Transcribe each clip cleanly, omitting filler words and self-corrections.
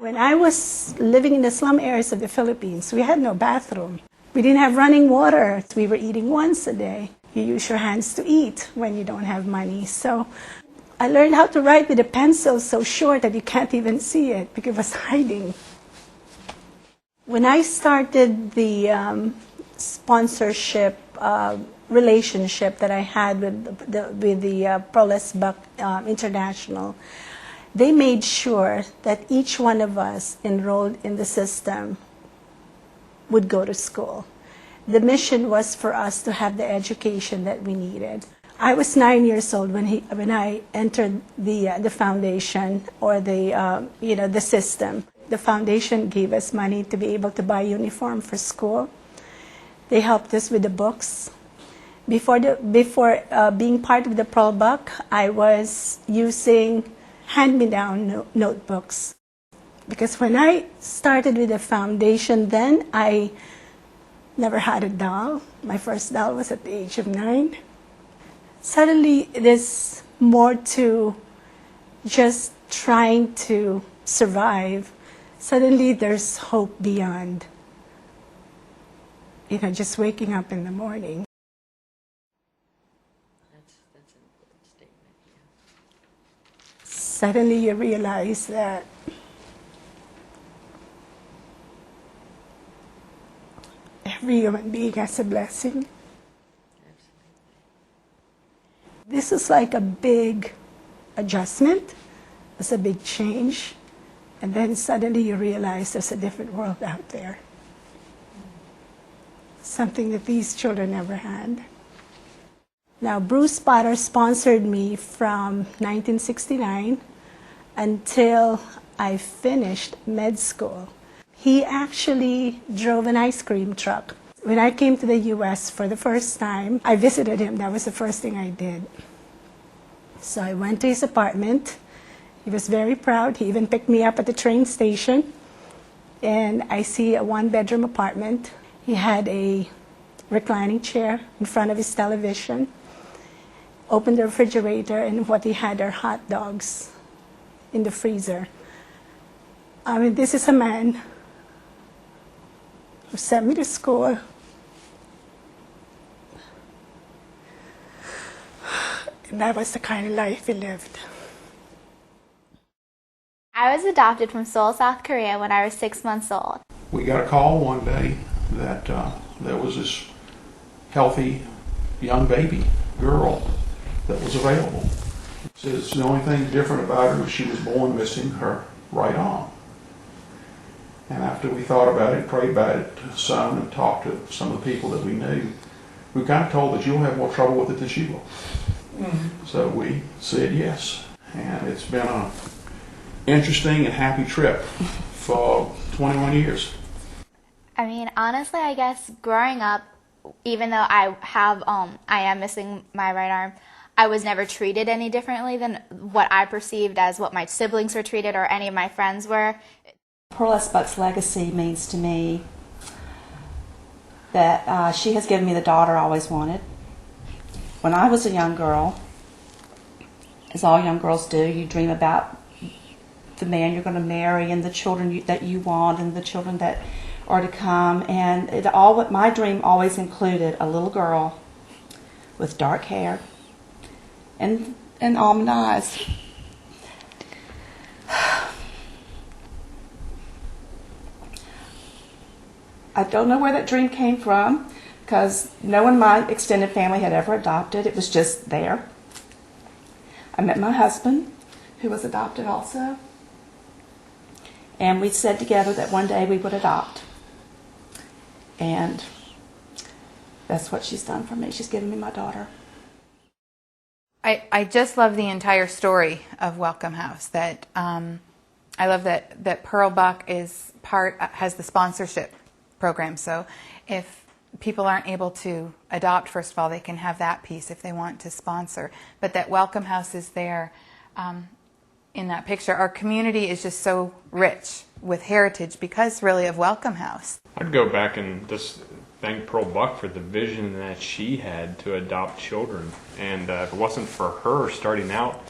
When I was living in the slum areas of the Philippines, we had no bathroom. We didn't have running water. We were eating once a day. You use your hands to eat when you don't have money. So I learned how to write with a pencil so short that you can't even see it because it was hiding. When I started the sponsorship relationship that I had with the Perles Buck International, they made sure that each one of us enrolled in the system would go to school. The mission was for us to have the education that we needed. I was 9 years old when I entered the foundation or the system. The foundation gave us money to be able to buy uniform for school. They helped us with the books. Before being part of the Perles Buck, I was using hand-me-down notebooks. Because when I started with the foundation then, I never had a doll. My first doll was at the age of 9. Suddenly, it is more to just trying to survive. Suddenly, there's hope beyond, just waking up in the morning. That's an important statement, yeah. Suddenly, you realize that every human being has a blessing. This is like a big adjustment. It's a big change. And then suddenly you realize there's a different world out there. Something that these children never had. Now, Bruce Potter sponsored me from 1969 until I finished med school. He actually drove an ice cream truck. When I came to the U.S. for the first time, I visited him. That was the first thing I did. So I went to his apartment. He was very proud. He even picked me up at the train station. And I see a one-bedroom apartment. He had a reclining chair in front of his television. Opened the refrigerator, and what he had are hot dogs in the freezer. I mean, this is a man who sent me to school. And that was the kind of life he lived. I was adopted from Seoul, South Korea when I was 6 months old. We got a call one day that there was this healthy young baby girl that was available. It says the only thing different about her was she was born missing her right arm. And after we thought about it, prayed about it some, and talked to some of the people that we knew, we were kind of told that you'll have more trouble with it than she will. Mm-hmm. So we said yes. And it's been an interesting and happy trip for 21 years. I mean, honestly, I guess growing up, even though I am missing my right arm, I was never treated any differently than what I perceived as what my siblings were treated or any of my friends were. Perles Buck's legacy means to me that she has given me the daughter I always wanted. When I was a young girl, as all young girls do, you dream about the man you're going to marry and the children that you want and the children that are to come. And my dream always included a little girl with dark hair and almond eyes. I don't know where that dream came from because no one in my extended family had ever adopted. It was just there. I met my husband, who was adopted also, and we said together that one day we would adopt. And that's what she's done for me. She's given me my daughter. I just love the entire story of Welcome House. That I love that Perles Buck has the sponsorship program. So if people aren't able to adopt, first of all, they can have that piece if they want to sponsor. But that Welcome House is there in that picture. Our community is just so rich with heritage because really of Welcome House. I'd go back and just thank Perles Buck for the vision that she had to adopt children. And if it wasn't for her starting out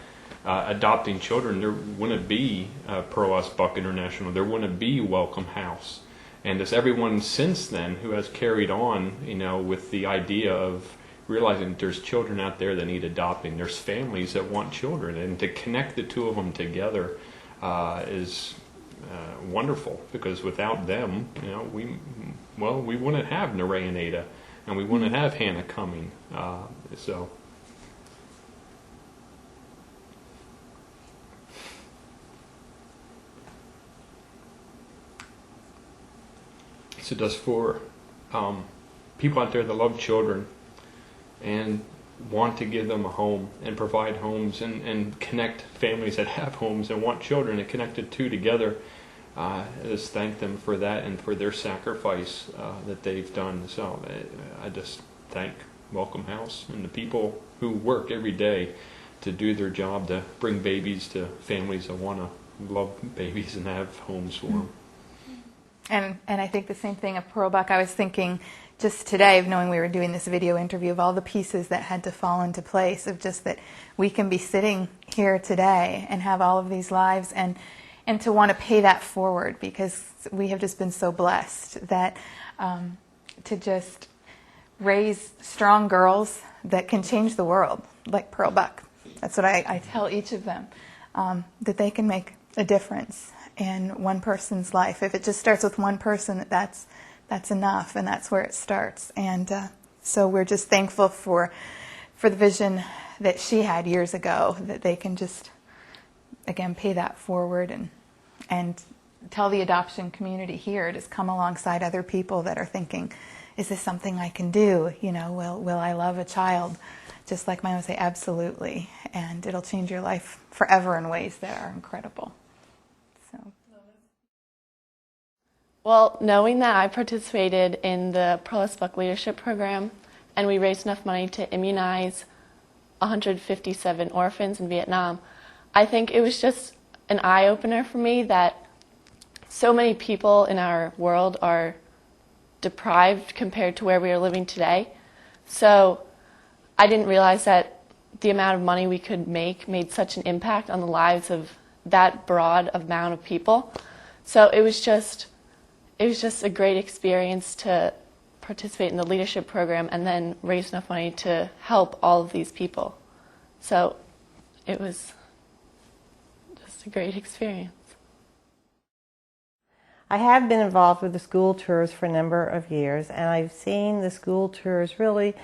adopting children, there wouldn't be Pearl S. Buck International. There wouldn't be Welcome House. And it's everyone since then who has carried on, with the idea of realizing there's children out there that need adopting. There's families that want children, and to connect the two of them together is wonderful, because without them, we wouldn't have Nerea and Ada, and we wouldn't have Hannah coming. So just for people out there that love children and want to give them a home and provide homes and connect families that have homes and want children and connect the two together, just thank them for that and for their sacrifice that they've done. So I just thank Welcome House and the people who work every day to do their job to bring babies to families that want to love babies and have homes for them. And I think the same thing of Pearl Buck. I was thinking just today, of knowing we were doing this video interview, of all the pieces that had to fall into place, of just that we can be sitting here today and have all of these lives, and to want to pay that forward, because we have just been so blessed that to just raise strong girls that can change the world, like Pearl Buck. That's what I tell each of them, that they can make a difference in one person's life. If it just starts with one person, that's enough, and that's where it starts. And so we're just thankful for the vision that she had years ago, that they can just, again, pay that forward and tell the adoption community here, just come alongside other people that are thinking, is this something I can do? Will I love a child? Just like mine would say, absolutely. And it'll change your life forever in ways that are incredible. Well, knowing that I participated in the Pearl S. Buck Leadership Program, and we raised enough money to immunize 157 orphans in Vietnam, I think it was just an eye-opener for me that so many people in our world are deprived compared to where we are living today. So I didn't realize that the amount of money we could make made such an impact on the lives of that broad amount of people. So it was just a great experience to participate in the leadership program and then raise enough money to help all of these people. So it was just a great experience. I have been involved with the school tours for a number of years, and I've seen the school tours really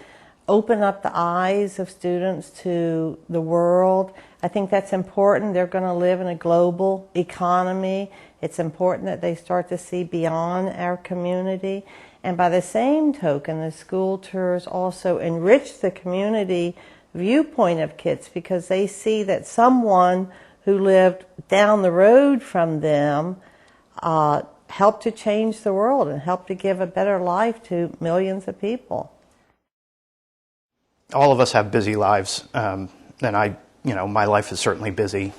open up the eyes of students to the world. I think that's important. They're going to live in a global economy. It's important that they start to see beyond our community. And by the same token, the school tours also enrich the community viewpoint of kids, because they see that someone who lived down the road from them helped to change the world and helped to give a better life to millions of people. All of us have busy lives, and my life is certainly busy.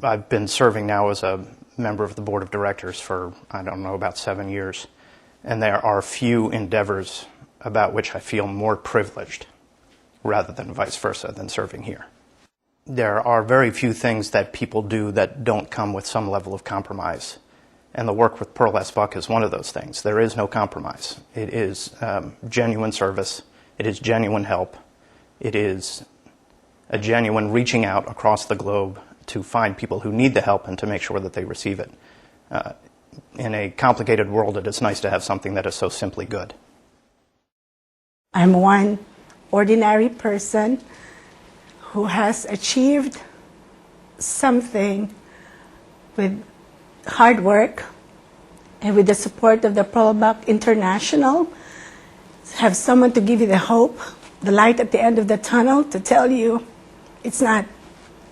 I've been serving now as a member of the board of directors for, about 7 years. And there are few endeavors about which I feel more privileged, rather than vice versa, than serving here. There are very few things that people do that don't come with some level of compromise. And the work with Pearl S. Buck is one of those things. There is no compromise. It is genuine service. It is genuine help. It is a genuine reaching out across the globe to find people who need the help and to make sure that they receive it. In a complicated world, it is nice to have something that is so simply good. I'm one ordinary person who has achieved something with hard work and with the support of the Pearl Buck International. Have someone to give you the hope, the light at the end of the tunnel, to tell you it's not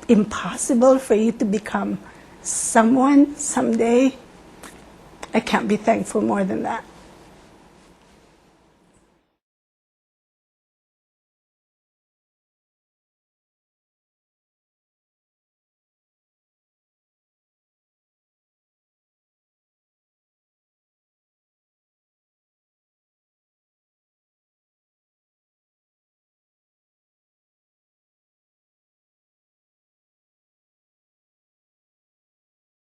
impossible for you to become someone someday. I can't be thankful more than that.